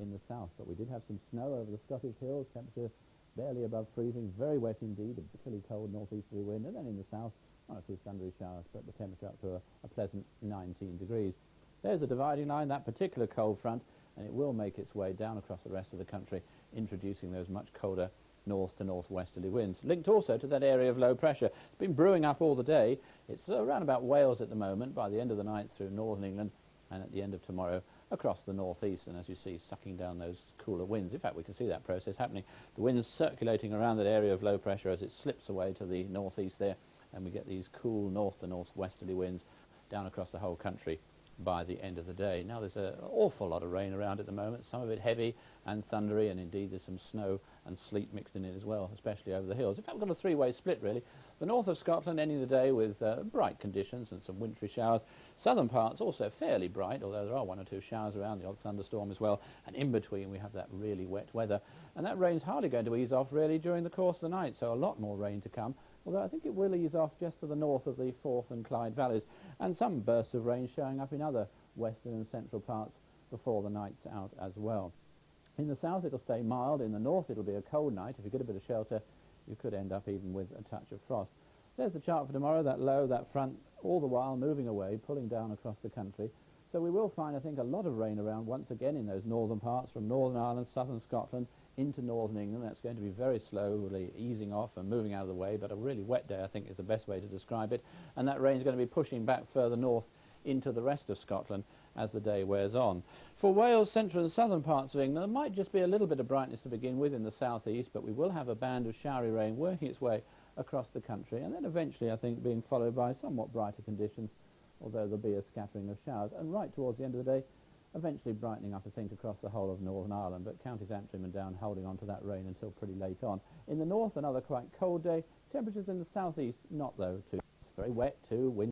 in the south. But we did have some snow over the Scottish hills, temperature barely above freezing, very wet indeed, a bitterly cold northeasterly wind, and then in the south, one or two thundery showers, but the temperature up to a pleasant 19 degrees. There's the dividing line, that particular cold front, and it will make its way down across the rest of the country, introducing those much colder north to northwesterly winds. Linked also to that area of low pressure. It's been brewing up all the day. It's around about Wales at the moment, by the end of the night through northern England, and at the end of tomorrow across the northeast, and as you see, sucking down those cooler winds. In fact, we can see that process happening. The wind's circulating around that area of low pressure as it slips away to the northeast there, and we get these cool north to northwesterly winds down across the whole country by the end of the day. Now there's an awful lot of rain around at the moment, some of it heavy and thundery, and indeed there's some snow and sleet mixed in it as well, especially over the hills. In fact, we've got a three-way split really. The north of Scotland ending the day with bright conditions and some wintry showers. Southern parts also fairly bright, although there are one or two showers around, the odd thunderstorm as well, and in between we have that really wet weather, and that rain's hardly going to ease off really during the course of the night, so a lot more rain to come, although I think it will ease off just to the north of the Forth and Clyde valleys, and some bursts of rain showing up in other western and central parts before the night's out as well. In the south it'll stay mild, in the north it'll be a cold night. If you get a bit of shelter you could end up even with a touch of frost. There's the chart for tomorrow, that low, that front, all the while moving away, pulling down across the country. So we will find, I think, a lot of rain around once again in those northern parts, from Northern Ireland, southern Scotland, into northern England. That's going to be very slowly easing off and moving out of the way, but a really wet day, I think, is the best way to describe it. And that rain is going to be pushing back further north into the rest of Scotland as the day wears on. For Wales, central and southern parts of England, there might just be a little bit of brightness to begin with in the southeast, but we will have a band of showery rain working its way across the country, and then eventually, I think, being followed by somewhat brighter conditions, although there'll be a scattering of showers, and right towards the end of the day, eventually brightening up, I think, across the whole of Northern Ireland, but counties Antrim and down holding on to that rain until pretty late on. In the north, another quite cold day. Temperatures in the southeast, not though too. It's very wet too, wind